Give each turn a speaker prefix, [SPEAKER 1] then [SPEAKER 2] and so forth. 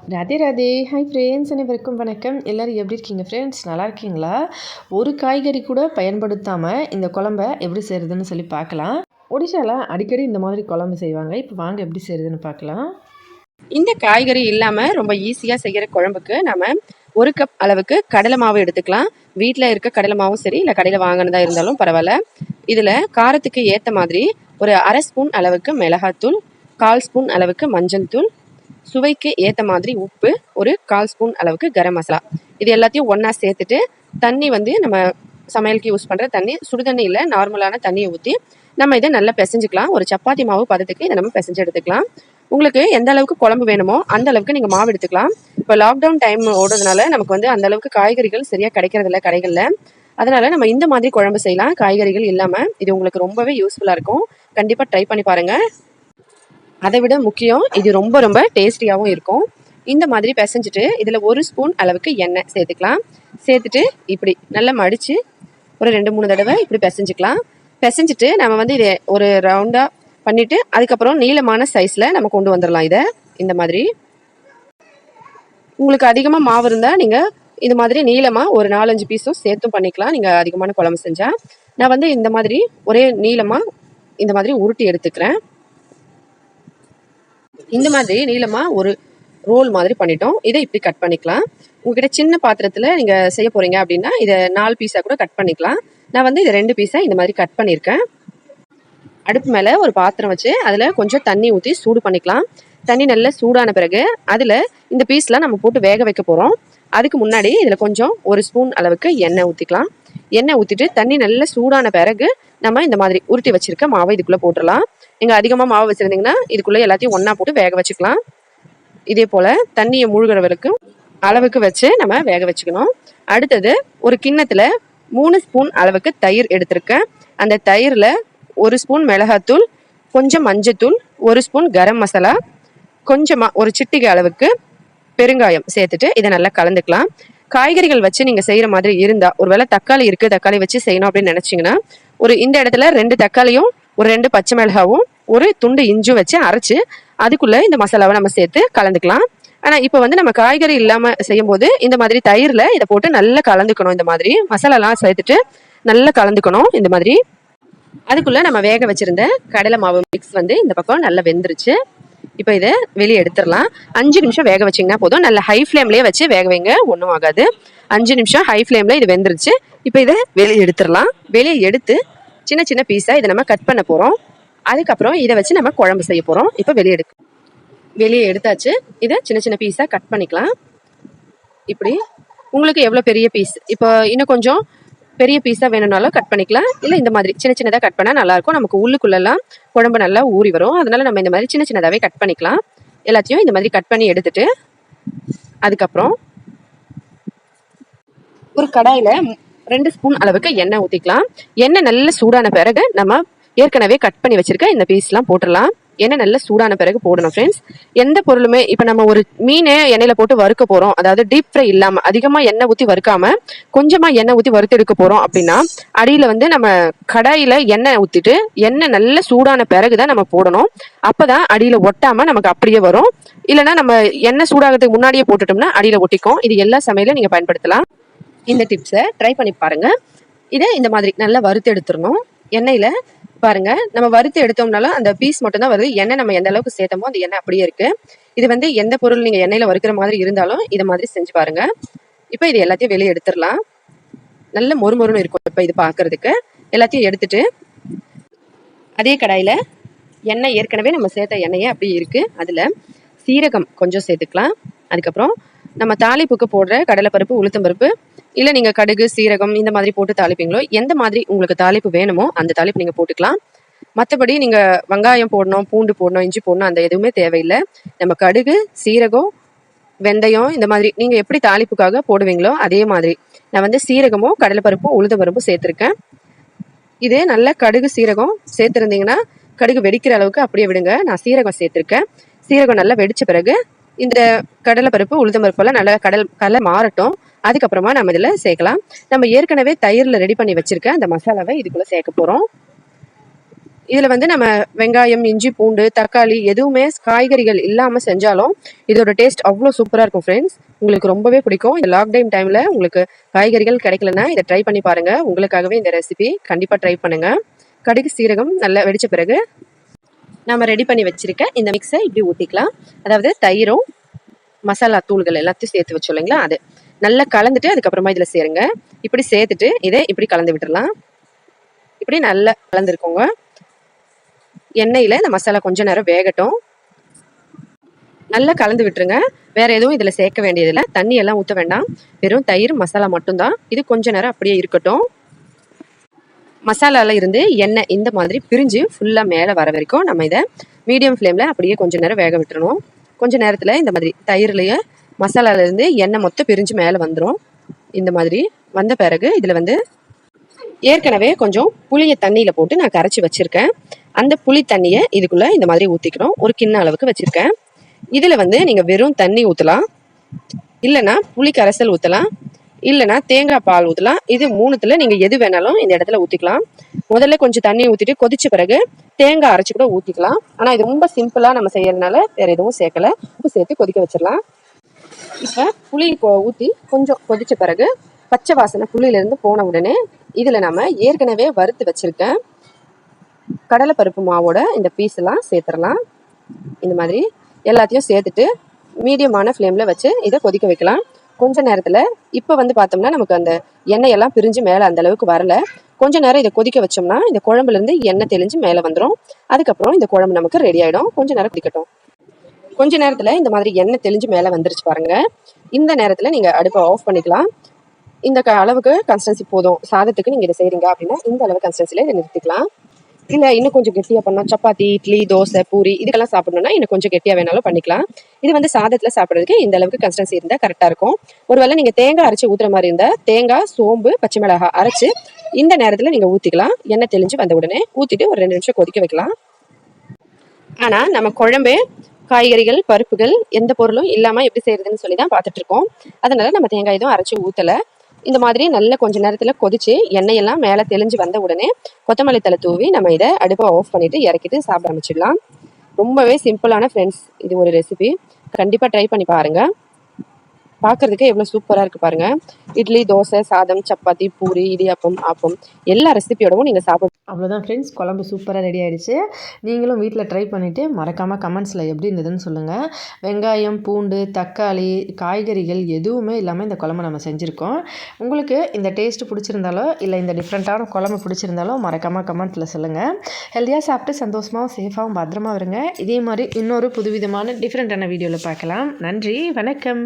[SPEAKER 1] Radhe Radhe. Hi friends, அனைவருக்கும் வணக்கம். எல்லோரும் எப்படி இருக்கீங்க ஃப்ரெண்ட்ஸ்? நல்லா இருக்கீங்களா? ஒரு காய்கறி கூட பயன்படுத்தாமல் இந்த குழம்ப எப்படி செய்கிறதுன்னு சொல்லி பார்க்கலாம். ஒடிஷாவில் அடிக்கடி இந்த மாதிரி குழம்பு செய்வாங்க. இப்போ வாங்க எப்படி செய்கிறதுன்னு பார்க்கலாம்.
[SPEAKER 2] இந்த காய்கறி இல்லாமல் ரொம்ப ஈஸியாக செய்கிற குழம்புக்கு நம்ம 1 கப் அளவுக்கு கடலை மாவு எடுத்துக்கலாம். வீட்டில் இருக்க கடலை மாவும் சரி, இல்லை கடையில் வாங்கினதா இருந்தாலும் பரவாயில்ல. இதில் காரத்துக்கு ஏற்ற மாதிரி ஒரு 1/2 ஸ்பூன் அளவுக்கு மிளகாத்தூள், 1/4 ஸ்பூன் அளவுக்கு மஞ்சள் தூள், சுவைக்கு ஏற்ற மாதிரி உப்பு, ஒரு 1/4 ஸ்பூன் அளவுக்கு கரம் மசாலா, இது எல்லாத்தையும் ஒன்றா சேர்த்துட்டு தண்ணி வந்து நம்ம சமையலுக்கு யூஸ் பண்ணுற தண்ணி, சுடுதண்ணி இல்லை நார்மலான தண்ணியை ஊற்றி நம்ம இதை நல்லா பிசைஞ்சிக்கலாம். ஒரு சப்பாத்தி மாவு பதத்துக்கு இதை நம்ம பிசைஞ்சு எடுத்துக்கலாம். உங்களுக்கு எந்த அளவுக்கு குழம்பு வேணுமோ அந்த அளவுக்கு நீங்கள் மாவு எடுத்துக்கலாம். இப்போ லாக்டவுன் டைம் ஓடுறதுனால நமக்கு வந்து அந்த அளவுக்கு காய்கறிகள் சரியாக கிடைக்கிறதில்ல கடைகளில். அதனால நம்ம இந்த மாதிரி குழம்பு செய்யலாம் காய்கறிகள் இல்லாமல். இது உங்களுக்கு ரொம்பவே யூஸ்ஃபுல்லாக இருக்கும். கண்டிப்பாக ட்ரை பண்ணி பாருங்கள். அதை விட முக்கியம், இது ரொம்ப ரொம்ப டேஸ்டியாகவும் இருக்கும். இந்த மாதிரி பிசைஞ்சிட்டு இதில் 1 ஸ்பூன் அளவுக்கு எண்ணெய் சேர்த்துக்கலாம். சேர்த்துட்டு இப்படி நல்லா மடித்து ஒரு 2-3 தடவை இப்படி பிசைஞ்சிக்கலாம். பிசைஞ்சிட்டு நம்ம வந்து இதை ஒரு ரவுண்டாக பண்ணிவிட்டு அதுக்கப்புறம் நீளமான சைஸில் நம்ம கொண்டு வந்துடலாம். இதை இந்த மாதிரி உங்களுக்கு அதிகமாக மாவு இருந்தால் நீங்கள் இந்த மாதிரி நீளமாக ஒரு 4-5 பீஸும் சேர்த்தும் பண்ணிக்கலாம். நீங்கள் அதிகமான குழம்பு செஞ்சால். நான் வந்து இந்த மாதிரி ஒரே நீளமாக இந்த மாதிரி உருட்டி எடுத்துக்கிறேன். இந்த மாதிரி நீளமாக ஒரு ரோல் மாதிரி பண்ணிட்டோம். இதை இப்படி கட் பண்ணிக்கலாம். உங்ககிட்ட சின்ன பாத்திரத்தில் நீங்கள் செய்ய போகிறீங்க அப்படின்னா இதை 4 பீஸாக கூட கட் பண்ணிக்கலாம். நான் வந்து இதை 2 பீஸாக இந்த மாதிரி கட் பண்ணியிருக்கேன். அடுப்பு மேலே ஒரு பாத்திரம் வச்சு அதில் கொஞ்சம் தண்ணி ஊற்றி சூடு பண்ணிக்கலாம். தண்ணி நல்லா சூடான பிறகு அதில் இந்த பீஸ்லாம் நம்ம போட்டு வேக வைக்க போகிறோம். அதுக்கு முன்னாடி இதில் கொஞ்சம் 1 ஸ்பூன் அளவுக்கு எண்ணெய் ஊற்றிக்கலாம். எண்ணெய் ஊற்றிட்டு தண்ணி நல்லா சூடான பிறகு நம்ம இந்த மாதிரி உருட்டி வச்சிருக்க மாவை இதுக்குள்ளே போட்டுடலாம். நீங்கள் அதிகமாக மாவு வச்சுருந்தீங்கன்னா இதுக்குள்ளே எல்லாத்தையும் ஒன்றா போட்டு வேக வச்சுக்கலாம். இதே போல் தண்ணியை மூழ்கிறவளுக்கு அளவுக்கு வச்சு நம்ம வேக வச்சுக்கணும். அடுத்தது ஒரு கிண்ணத்தில் 3 ஸ்பூன் அளவுக்கு தயிர் எடுத்திருக்கேன். அந்த தயிரில் 1 ஸ்பூன் மிளகாத்தூள், கொஞ்சம் மஞ்சத்தூள், 1 ஸ்பூன் கரம் மசாலா, கொஞ்சமாக ஒரு சிட்டிகை அளவுக்கு பெருங்காயம் சேர்த்துட்டு இதை நல்லா கலந்துக்கலாம். காய்கறிகள் வச்சு நீங்கள் செய்கிற மாதிரி இருந்தால், ஒருவேளை தக்காளி இருக்குது தக்காளி வச்சு செய்யணும் அப்படின்னு நினச்சிங்கன்னா இந்த இடத்துல 2 தக்காளியும் ஒரு 2 பச்சை மிளகாவும் ஒரு துண்டு இஞ்சும் வச்சு அரைச்சி அதுக்குள்ளே இந்த மசாலாவை நம்ம சேர்த்து கலந்துக்கலாம். ஆனால் இப்போ வந்து நம்ம காய்கறி இல்லாமல் செய்யும் போது இந்த மாதிரி தயிரில் இதை போட்டு நல்லா கலந்துக்கணும். இந்த மாதிரி மசாலாலாம் சேர்த்துட்டு நல்லா கலந்துக்கணும். இந்த மாதிரி அதுக்குள்ளே நம்ம வேக வச்சுருந்த கடலை மாவு மிக்ஸ் வந்து இந்த பக்கம் நல்லா வெந்துருச்சு. இப்போ இதை வெளியே எடுத்துடலாம். 5 நிமிஷம் வேக வச்சிங்கன்னா போதும். நல்ல ஹை ஃப்ளேம்லேயே வச்சு வேக வைங்க, ஒன்றும் ஆகாது. 5 நிமிஷம் ஹை ஃப்ளேமில் இது வெந்துருச்சு. இப்போ இதை வெளியே எடுத்துடலாம். வெளியே எடுத்து சின்ன சின்ன பீஸாக இதை நம்ம கட் பண்ண போகிறோம். அதுக்கப்புறம் இதை வச்சு நம்ம குழம்பு செய்ய போகிறோம். இப்போ வெளியே எடுத்தாச்சு. இதை சின்ன சின்ன பீஸாக கட் பண்ணிக்கலாம். இப்படி உங்களுக்கு எவ்வளோ பெரிய பீஸ், இப்போ இன்னும் கொஞ்சம் பெரிய பீஸாக வேணும்னாலும் கட் பண்ணிக்கலாம். இல்லை இந்த மாதிரி சின்ன சின்னதாக கட் பண்ணால் நல்லாயிருக்கும். நமக்கு உள்ளுக்குள்ளெல்லாம் குழம்பு நல்லா ஊறி வரும். அதனால நம்ம இந்த மாதிரி சின்ன சின்னதாகவே கட் பண்ணிக்கலாம். எல்லாத்தையும் இந்த மாதிரி கட் பண்ணி எடுத்துட்டு அதுக்கப்புறம் ஒரு கடாயில் 2 ஸ்பூன் அளவுக்கு எண்ணெய் ஊற்றிக்கலாம். எண்ணெய் நல்லா சூடான பிறகு நம்ம ஏற்கனவே கட் பண்ணி வச்சிருக்க இந்த பீஸ்லாம் போட்டுடலாம். எண்ணெய் நல்லா சூடான பிறகு போடணும் ஃப்ரெண்ட்ஸ். எந்த பொருளுமே இப்போ நம்ம ஒரு மீனை எண்ணெயில் போட்டு வறுக்க போகிறோம், அதாவது டீப் ஃப்ரை இல்லாமல் அதிகமாக எண்ணெய் ஊற்றி வறுக்காம கொஞ்சமாக எண்ணெய் ஊற்றி வறுத்து எடுக்க போகிறோம் அப்படின்னா அடியில் வந்து நம்ம கடாயில் எண்ணெய் ஊற்றிட்டு எண்ணெய் நல்லா சூடான பிறகு தான் நம்ம போடணும். அப்போ தான் அடியில் ஒட்டாமல் நமக்கு அப்படியே வரும். இல்லைனா நம்ம எண்ணெய் சூடாகிறதுக்கு முன்னாடியே போட்டுட்டோம்னா அடியில் ஒட்டிக்கும். இது எல்லா சமையலும் நீங்கள் பயன்படுத்தலாம். இந்த டிப்ஸை ட்ரை பண்ணி பாருங்கள். இதை இந்த மாதிரி நல்லா வறுத்து எடுத்துடணும். எண்ணெயில் பாருங்க, நம்ம வறுத்து எடுத்தோம்னாலும் அந்த பீஸ் மட்டும் தான் வருது. எண்ணெய் நம்ம எந்த அளவுக்கு சேர்த்தோமோ அந்த எண்ணெய் அப்படியே இருக்கு. இது வந்து எந்த பொருள் நீங்கள் எண்ணெயில் வறுக்கிற மாதிரி இருந்தாலும் இதை மாதிரி செஞ்சு பாருங்க. இப்போ இது எல்லாத்தையும் வெளியே எடுத்துடலாம். நல்ல மொறுமொறுன்னு இருக்கும். இப்போ இது பார்க்கறதுக்கு எல்லாத்தையும் எடுத்துட்டு அதே கடாயில் எண்ணெய் ஏற்கனவே நம்ம சேர்த்த எண்ணெயே அப்படி இருக்கு. அதில் சீரகம் கொஞ்சம் சேர்த்துக்கலாம். அதுக்கப்புறம் நம்ம தாளிப்புக்கு போடுற கடலைப்பருப்பு, உளுத்தம்பருப்பு, இல்லை நீங்கள் கடுகு சீரகம் இந்த மாதிரி போட்டு தாளிப்பீங்களோ எந்த மாதிரி உங்களுக்கு தாளிப்பு வேணுமோ அந்த தாளிப்பு நீங்கள் போட்டுக்கலாம். மற்றபடி நீங்கள் வெங்காயம் போடணும், பூண்டு போடணும், இஞ்சி போடணும் அந்த எதுவுமே தேவையில்லை. நம்ம கடுகு சீரகம் வெந்தயம் இந்த மாதிரி நீங்கள் எப்படி தாளிப்புக்காக போடுவீங்களோ அதே மாதிரி நான் வந்து சீரகமும் கடலைப்பருப்பும் உளுத்தம்பருப்பும் சேர்த்துருக்கேன். இது நல்ல கடுகு சீரகம் சேர்த்துருந்தீங்கன்னா கடுகு வெடிக்கிற அளவுக்கு அப்படியே விடுங்க. நான் சீரகம் சேர்த்துருக்கேன். சீரகம் நல்லா வெடித்த பிறகு இந்த கடலைப்பருப்பு உளுத்தம்பருப்பெல்லாம் நல்லா கடலை மாறட்டும். அதுக்கப்புறமா நம்ம இதில் சேர்க்கலாம். நம்ம ஏற்கனவே தயிரில் ரெடி பண்ணி வச்சிருக்க அந்த மசாலாவை இதுக்குள்ளே சேர்க்க போகிறோம். இதில் வந்து நம்ம வெங்காயம், இஞ்சி, பூண்டு, தக்காளி எதுவுமே காய்கறிகள் இல்லாமல் செஞ்சாலும் இதோட டேஸ்ட் அவ்வளோ சூப்பராக இருக்கும் ஃப்ரெண்ட்ஸ். உங்களுக்கு ரொம்பவே பிடிக்கும். இந்த லாக்டவுன் டைமில் உங்களுக்கு காய்கறிகள் கிடைக்கலன்னா இதை ட்ரை பண்ணி பாருங்கள். உங்களுக்காகவே இந்த ரெசிபி கண்டிப்பாக ட்ரை பண்ணுங்கள். கடுகு சீரகம் நல்லா வெடித்த பிறகு நம்ம ரெடி பண்ணி வச்சுருக்க இந்த மிக்ஸை இப்படி ஊற்றிக்கலாம். அதாவது தயிரும் மசாலா தூள்கள் எல்லாத்தையும் சேர்த்து வச்சோம் இல்லைங்களா, அது நல்லா கலந்துட்டு அதுக்கப்புறமா இதில் சேருங்க. இப்படி சேர்த்துட்டு இதை இப்படி கலந்து விட்டுடலாம். இப்படி நல்லா கலந்துருக்கோங்க. எண்ணெயில் இந்த மசாலா கொஞ்சம் நேரம் வேகட்டும். நல்லா கலந்து விட்டுருங்க. வேற எதுவும் இதில் சேர்க்க வேண்டியதில்லை. தண்ணி எல்லாம் ஊற்ற வேண்டாம். வெறும் தயிர் மசாலா மட்டும்தான். இது கொஞ்ச நேரம் அப்படியே இருக்கட்டும். மசாலால இருந்து எண்ணெய் இந்த மாதிரி பிரிஞ்சு ஃபுல்லாக மேலே வர வரைக்கும் நம்ம இதை மீடியம் ஃப்ளேமில் அப்படியே கொஞ்சம் நேரம் வேக விட்டுறணும். கொஞ்ச நேரத்தில் இந்த மாதிரி தயிர்லேயே மசாலாலேருந்து எண்ணெய் மொத்தம் பிரிஞ்சு மேலே வந்துடும். இந்த மாதிரி வந்த பிறகு இதில் வந்து ஏற்கனவே கொஞ்சம் புளியை தண்ணியில் போட்டு நான் கரைச்சி வச்சுருக்கேன். அந்த புளி தண்ணியை இதுக்குள்ளே இந்த மாதிரி ஊற்றிக்கணும். ஒரு கிண்ண அளவுக்கு வச்சுருக்கேன். இதில் வந்து நீங்கள் வெறும் தண்ணி ஊற்றலாம், இல்லைனா புளி கரைசல் ஊற்றலாம், இல்லைனா தேங்காய் பால் ஊற்றலாம். இது மூணுத்தில் நீங்கள் எது வேணாலும் இந்த இடத்துல ஊற்றிக்கலாம். முதல்ல கொஞ்சம் தண்ணி ஊற்றிட்டு கொதிச்ச பிறகு தேங்காய் அரைச்சி கூட ஊற்றிக்கலாம். ஆனால் இது ரொம்ப சிம்பிளாக நம்ம செய்யறதுனால வேறு எதுவும் சேர்க்கலை. உப்பு சேர்த்து கொதிக்க வச்சிடலாம். இப்போ புளி ஊற்றி கொஞ்சம் கொதிச்ச பிறகு பச்சை வாசனை புளியிலேருந்து போன உடனே இதில் நம்ம ஏற்கனவே வறுத்து வச்சுருக்கேன் கடலைப்பருப்பு மாவோட இந்த பீஸ் எல்லாம் சேர்த்துடலாம். இந்த மாதிரி எல்லாத்தையும் சேர்த்துட்டு மீடியமான ஃப்ளேமில் வச்சு இதை கொதிக்க வைக்கலாம். கொஞ்ச நேரத்தில் இப்போ வந்து பார்த்தோம்னா நமக்கு அந்த எண்ணெயெல்லாம் பிரிஞ்சு மேலே அந்த அளவுக்கு வரல. கொஞ்ச நேரம் இதை கொதிக்க வச்சோம்னா இந்த குழம்புலேருந்து எண்ணெய் தெளிஞ்சு மேலே வந்துடும். அதுக்கப்புறம் இந்த குழம்பு நமக்கு ரெடி ஆகிடும். கொஞ்ச நேரம் கொதிக்கட்டும். கொஞ்ச நேரத்தில் இந்த மாதிரி எண்ணெய் தெளிஞ்சு மேலே வந்துருச்சு பாருங்க. இந்த நேரத்தில் நீங்கள் அடுப்பை ஆஃப் பண்ணிக்கலாம். இந்த அளவுக்கு கன்சிஸ்டன்சி போதும். சாதத்துக்கு நீங்கள் இதை செய்கிறீங்க அப்படின்னா இந்த அளவு கன்சிஸ்டன்சியில் இதை நிறுத்திக்கலாம். இல்லை இன்னும் கொஞ்சம் கெட்டியாக பண்ணோம், சப்பாத்தி, இட்லி, தோசை, பூரி இதுக்கெல்லாம் சாப்பிடணும்னா இன்னும் கொஞ்சம் கெட்டியாக வேணாலும் பண்ணிக்கலாம். இது வந்து சாதத்தில் சாப்பிட்றதுக்கு இந்த அளவுக்கு கன்சிஸ்டன்சி இருந்தால் கரெக்டாக இருக்கும். ஒருவேளை நீங்கள் தேங்காய் அரைச்சி ஊற்றுற மாதிரி இருந்தால் தேங்காய், சோம்பு, பச்சை மிளகாய் அரைச்சி இந்த நேரத்தில் நீங்கள் ஊற்றிக்கலாம். எண்ணெய் தெளிஞ்சு வந்த உடனே ஊற்றிட்டு ஒரு 2 நிமிஷம் கொதிக்க வைக்கலாம். ஆனால் நம்ம குழம்பு காய்கறிகள், பருப்புகள் எந்த பொருளும் இல்லாமல் எப்படி செய்யறதுன்னு சொல்லி தான் பார்த்துட்டு இருக்கோம். அதனால நம்ம தேங்காய் எதுவும் அரைச்சி ஊற்றலை. இந்த மாதிரி நல்ல கொஞ்ச நேரத்தில் கொதிச்சு எண்ணெயெல்லாம் மேலே தெளிஞ்சு வந்த உடனே கொத்தமல்லி தழை தூவி நம்ம இதை அடுப்பை ஆஃப் பண்ணிட்டு இறக்கிட்டு சாப்பிட ஆரம்பிச்சிடலாம். ரொம்பவே சிம்பிளான ஃப்ரெண்ட்ஸ் இது ஒரு ரெசிபி. கண்டிப்பாக ட்ரை பண்ணி பாருங்கள். பார்க்குறதுக்கு எவ்வளோ சூப்பராக இருக்குது பாருங்கள். இட்லி, தோசை, சாதம், சப்பாத்தி, பூரி, இடியாப்பம், ஆப்பம் எல்லா ரெசிபியோடவும் நீங்கள் சாப்பிட.
[SPEAKER 1] அவ்வளோதான் ஃப்ரெண்ட்ஸ், குழம்பு சூப்பராக ரெடி ஆகிடுச்சு. நீங்களும் வீட்டில் ட்ரை பண்ணிவிட்டு மறக்காமல் கமெண்ட்ஸில் எப்படி இருந்ததுன்னு சொல்லுங்கள். வெங்காயம், பூண்டு, தக்காளி, காய்கறிகள் எதுவுமே இல்லாமல் இந்த குழம்பு நம்ம செஞ்சுருக்கோம். உங்களுக்கு இந்த டேஸ்ட்டு பிடிச்சிருந்தாலோ இல்லை இந்த டிஃப்ரெண்ட்டான குழம்பு பிடிச்சிருந்தாலும் மறக்காமல் கமெண்ட்டில் சொல்லுங்கள். ஹெல்த்தியாக சாப்பிட்டு சந்தோஷமாகவும் சேஃபாகவும் பத்திரமா இருங்க. இதே மாதிரி இன்னொரு புதுவிதமான டிஃப்ரெண்ட்டான வீடியோவில் பார்க்கலாம். நன்றி, வணக்கம்.